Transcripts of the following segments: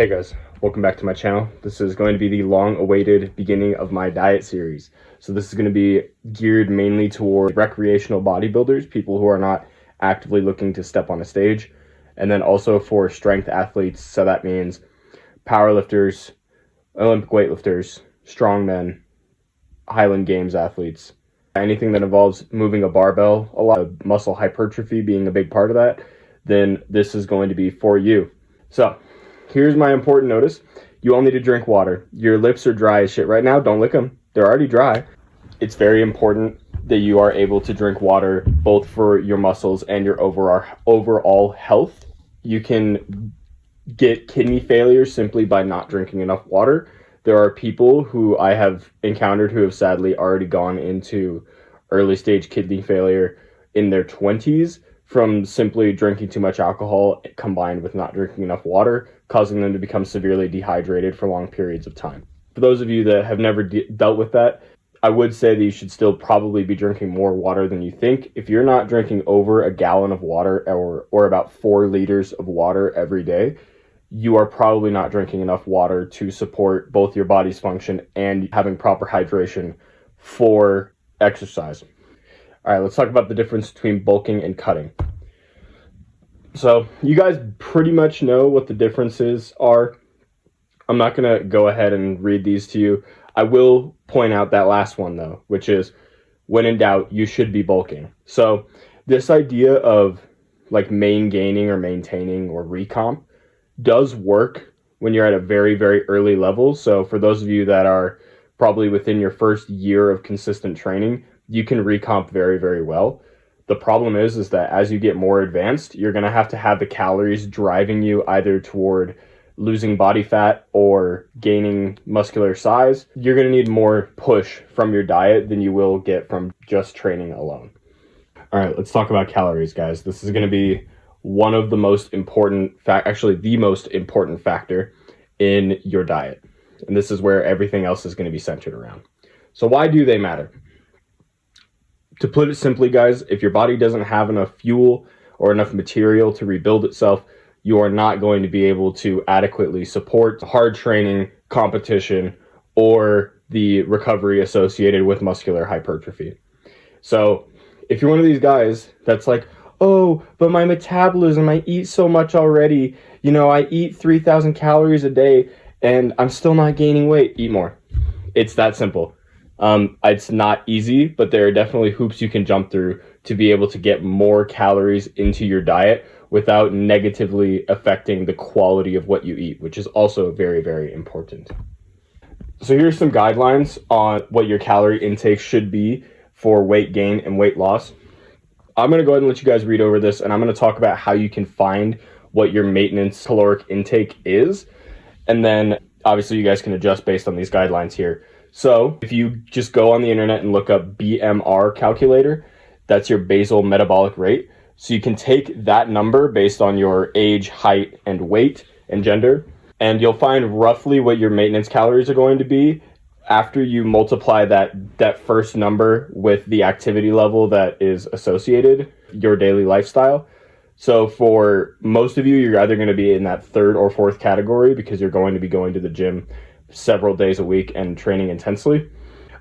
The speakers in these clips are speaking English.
Hey guys, welcome back to my channel. This is going to be the long-awaited beginning of my diet series. So this is going to be geared mainly toward recreational bodybuilders, people who are not actively looking to step on a stage, and then also for strength athletes. So that means powerlifters, Olympic weightlifters, strongmen, Highland Games athletes, anything that involves moving a barbell, a lot of muscle hypertrophy being a big part of that, then this is going to be for you. So here's my important notice. You all need to drink water. Your lips are dry as shit right now. Don't lick them. They're already dry. It's very important that you are able to drink water both for your muscles and your overall health. You can get kidney failure simply by not drinking enough water. There are people who I have encountered who have sadly already gone into early stage kidney failure in their 20s from simply drinking too much alcohol combined with not drinking enough water, causing them to become severely dehydrated for long periods of time. For those of you that have never dealt with that, I would say that you should still probably be drinking more water than you think. If you're not drinking over a gallon of water or about 4 liters of water every day, you are probably not drinking enough water to support both your body's function and having proper hydration for exercise. All right, let's talk about the difference between bulking and cutting. So you guys pretty much know what the differences are. I'm not going to go ahead and read these to you. I will point out that last one though, which is when in doubt, you should be bulking. So this idea of like main gaining or maintaining or recomp does work when you're at a very, very early level. So for those of you that are probably within your first year of consistent training, you can recomp very, very well. The problem is that as you get more advanced, you're going to have the calories driving you either toward losing body fat or gaining muscular size. You're going to need more push from your diet than you will get from just training alone. All right, let's talk about calories, guys. This is going to be one of the most important actually the most important factor in your diet. And this is where everything else is going to be centered around. So why do they matter? To put it simply, guys, if your body doesn't have enough fuel or enough material to rebuild itself, you are not going to be able to adequately support hard training, competition, or the recovery associated with muscular hypertrophy. So if you're one of these guys that's like, oh, but my metabolism, I eat so much already. You know, I eat 3,000 calories a day and I'm still not gaining weight. Eat more. It's that simple. It's not easy, but there are definitely hoops you can jump through to be able to get more calories into your diet without negatively affecting the quality of what you eat, which is also very, very important. So here's some guidelines on what your calorie intake should be for weight gain and weight loss. I'm going to go ahead and let you guys read over this, and I'm going to talk about how you can find what your maintenance caloric intake is. And then obviously you guys can adjust based on these guidelines here. So if you just go on the internet and look up BMR calculator, that's your basal metabolic rate. So you can take that number based on your age, height, and weight and gender, and you'll find roughly what your maintenance calories are going to be after you multiply that first number with the activity level that is associated, your daily lifestyle. So for most of you, you're either going to be in that third or fourth category because you're going to be going to the gym several days a week and training intensely.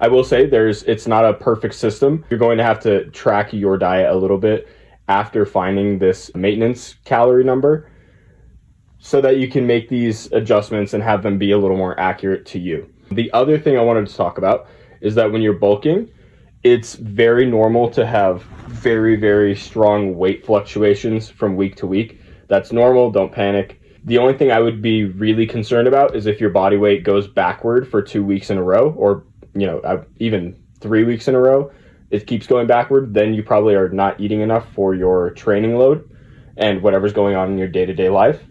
I will say it's not a perfect system. You're going to have to track your diet a little bit after finding this maintenance calorie number so that you can make these adjustments and have them be a little more accurate to you. The other thing I wanted to talk about is that when you're bulking, it's very normal to have very, very strong weight fluctuations from week to week. That's normal. Don't panic. The only thing I would be really concerned about is if your body weight goes backward for 2 weeks in a row, or, even 3 weeks in a row, it keeps going backward, then you probably are not eating enough for your training load and whatever's going on in your day-to-day life.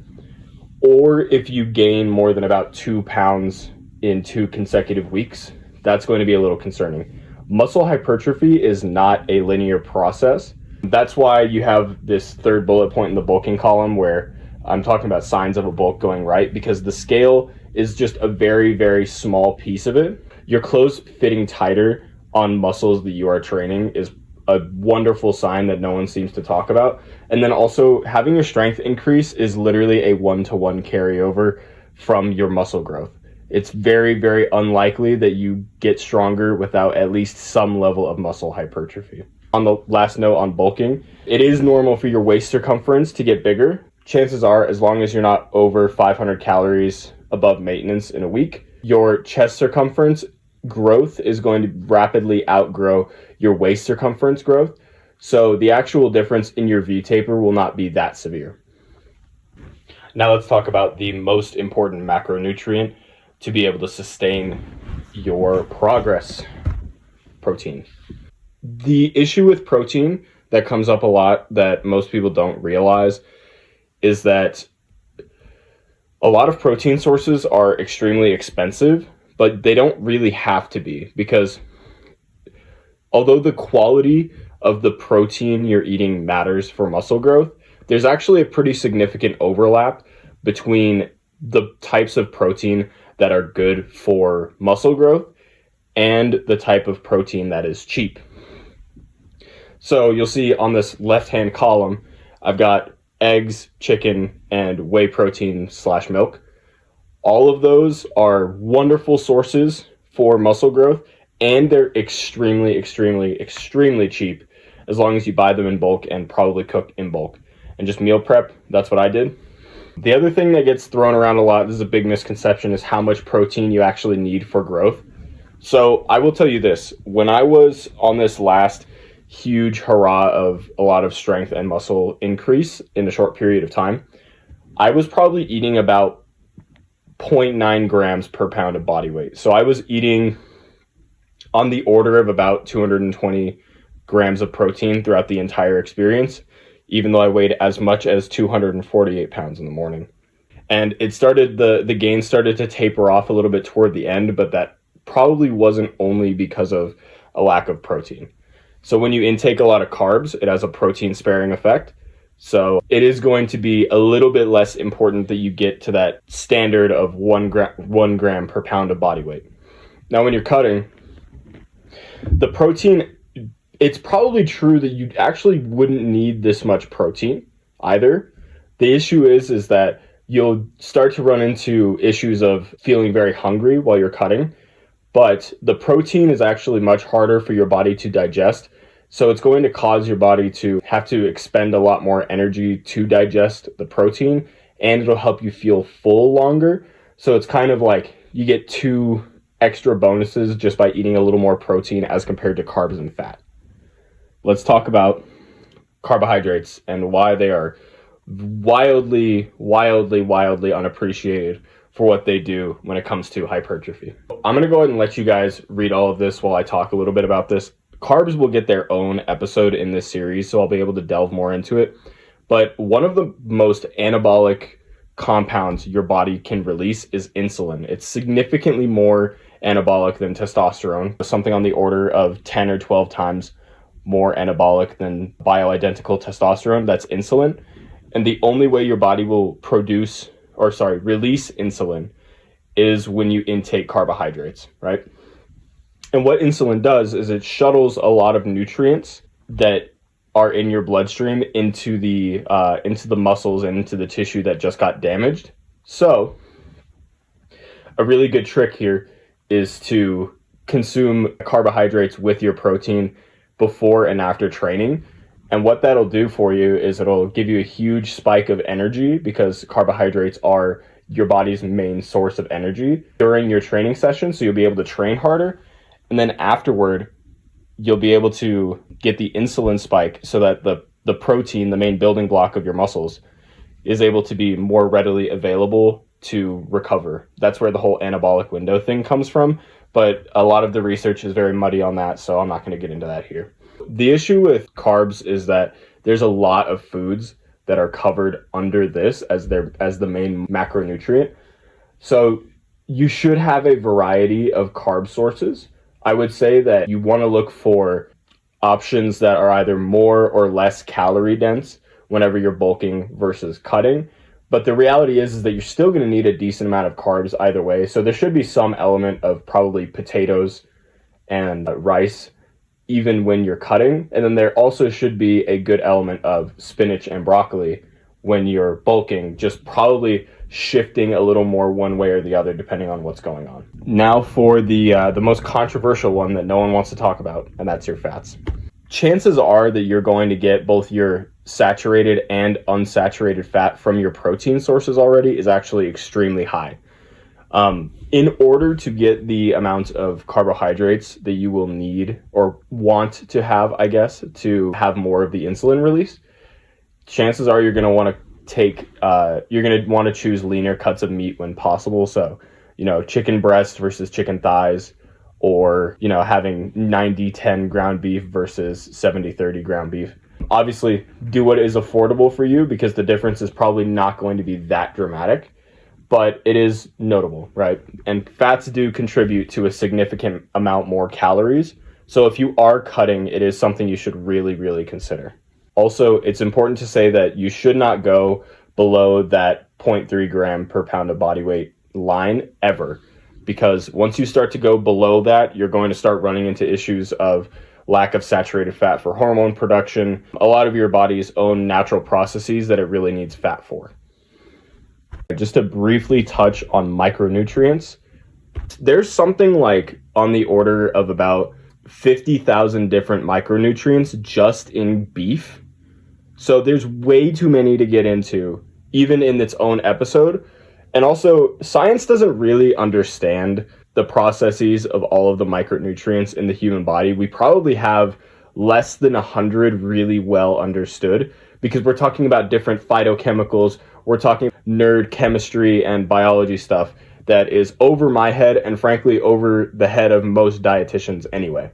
Or if you gain more than about 2 pounds in 2 consecutive weeks, that's going to be a little concerning. Muscle hypertrophy is not a linear process. That's why you have this third bullet point in the bulking column where I'm talking about signs of a bulk going right, because the scale is just a very, very small piece of it. Your clothes fitting tighter on muscles that you are training is a wonderful sign that no one seems to talk about. And then also having your strength increase is literally a 1-to-1 carryover from your muscle growth. It's very, very unlikely that you get stronger without at least some level of muscle hypertrophy. On the last note on bulking, it is normal for your waist circumference to get bigger. Chances are, as long as you're not over 500 calories above maintenance in a week, your chest circumference growth is going to rapidly outgrow your waist circumference growth. So the actual difference in your V-taper will not be that severe. Now let's talk about the most important macronutrient to be able to sustain your progress: protein. The issue with protein that comes up a lot that most people don't realize is that a lot of protein sources are extremely expensive, but they don't really have to be, because although the quality of the protein you're eating matters for muscle growth, there's actually a pretty significant overlap between the types of protein that are good for muscle growth and the type of protein that is cheap. So you'll see on this left-hand column, I've got eggs, chicken, and whey protein / milk. All of those are wonderful sources for muscle growth, and they're extremely, extremely, extremely cheap as long as you buy them in bulk and probably cook in bulk. And just meal prep, that's what I did. The other thing that gets thrown around a lot, this is a big misconception, is how much protein you actually need for growth. So I will tell you this, when I was on this last huge hurrah of a lot of strength and muscle increase in a short period of time, I was probably eating about 0.9 grams per pound of body weight. So I was eating on the order of about 220 grams of protein throughout the entire experience, even though I weighed as much as 248 pounds in the morning. And it started, the gain started to taper off a little bit toward the end, but that probably wasn't only because of a lack of protein. So when you intake a lot of carbs, it has a protein sparing effect. So it is going to be a little bit less important that you get to that standard of 1 gram per pound of body weight. Now, when you're cutting, the protein, it's probably true that you actually wouldn't need this much protein either. The issue is that you'll start to run into issues of feeling very hungry while you're cutting, but the protein is actually much harder for your body to digest. So it's going to cause your body to have to expend a lot more energy to digest the protein, and it'll help you feel full longer. So it's kind of like you get 2 extra bonuses just by eating a little more protein as compared to carbs and fat. Let's talk about carbohydrates and why they are wildly, wildly, wildly unappreciated for what they do when it comes to hypertrophy. I'm going to go ahead and let you guys read all of this while I talk a little bit about this. Carbs will get their own episode in this series, so I'll be able to delve more into it. But one of the most anabolic compounds your body can release is insulin. It's significantly more anabolic than testosterone, something on the order of 10 or 12 times more anabolic than bioidentical testosterone. That's insulin. And the only way your body will release insulin is when you intake carbohydrates, right? And what insulin does is it shuttles a lot of nutrients that are in your bloodstream into the muscles and into the tissue that just got damaged. So a really good trick here is to consume carbohydrates with your protein before and after training. And what that'll do for you is it'll give you a huge spike of energy, because carbohydrates are your body's main source of energy during your training session. So you'll be able to train harder. And then afterward, you'll be able to get the insulin spike so that the protein, the main building block of your muscles, is able to be more readily available to recover. That's where the whole anabolic window thing comes from. But a lot of the research is very muddy on that, so I'm not going to get into that here. The issue with carbs is that there's a lot of foods that are covered under this as the main macronutrient. So you should have a variety of carb sources. I would say that you want to look for options that are either more or less calorie dense whenever you're bulking versus cutting. But the reality is that you're still going to need a decent amount of carbs either way. So there should be some element of probably potatoes and rice even when you're cutting. And then there also should be a good element of spinach and broccoli when you're bulking. Just probably shifting a little more one way or the other depending on what's going on. Now for the most controversial one that no one wants to talk about, and that's your fats. Chances are that you're going to get both your saturated and unsaturated fat from your protein sources already is actually extremely high. In order to get the amount of carbohydrates that you will need or want to have, I guess, to have more of the insulin release, chances are you're going to want to choose leaner cuts of meat when possible. So, chicken breast versus chicken thighs, or, having 90-10 ground beef versus 70-30 ground beef. Obviously, do what is affordable for you because the difference is probably not going to be that dramatic, but it is notable, right? And fats do contribute to a significant amount more calories. So if you are cutting, it is something you should really, really consider. Also, it's important to say that you should not go below that 0.3 gram per pound of body weight line ever, because once you start to go below that, you're going to start running into issues of lack of saturated fat for hormone production, a lot of your body's own natural processes that it really needs fat for. Just to briefly touch on micronutrients, there's something like on the order of about 50,000 different micronutrients just in beef. So there's way too many to get into, even in its own episode. And also, science doesn't really understand the processes of all of the micronutrients in the human body. We probably have less than 100 really well understood, because we're talking about different phytochemicals. We're talking nerd chemistry and biology stuff that is over my head and frankly over the head of most dietitians anyway.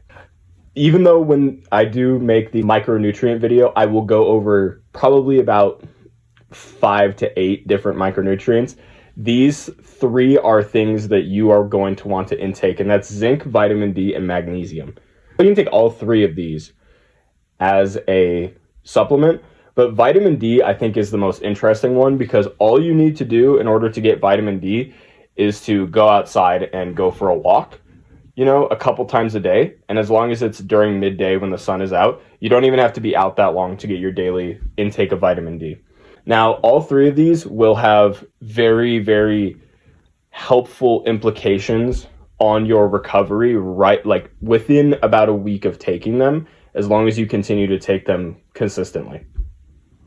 Even though when I do make the micronutrient video, I will go over probably about 5 to 8 different micronutrients. These 3 are things that you are going to want to intake, and that's zinc, vitamin D, and magnesium. You can take all 3 of these as a supplement, but vitamin D I think is the most interesting one, because all you need to do in order to get vitamin D is to go outside and go for a walk, a couple times a day. And as long as it's during midday when the sun is out, you don't even have to be out that long to get your daily intake of vitamin D. Now, all 3 of these will have very, very helpful implications on your recovery, right? Like within about a week of taking them, as long as you continue to take them consistently.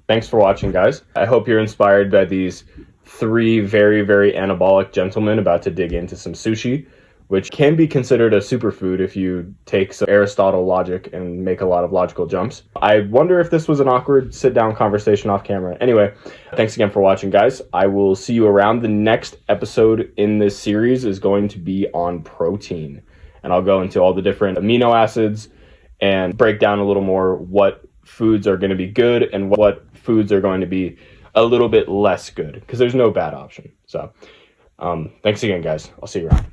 Thanks for watching, guys. I hope you're inspired by these 3 very, very anabolic gentlemen about to dig into some sushi, which can be considered a superfood if you take some Aristotle logic and make a lot of logical jumps. I wonder if this was an awkward sit-down conversation off camera. Anyway, thanks again for watching, guys. I will see you around. The next episode in this series is going to be on protein, and I'll go into all the different amino acids and break down a little more what foods are going to be good and what foods are going to be a little bit less good, because there's no bad option. So thanks again, guys. I'll see you around.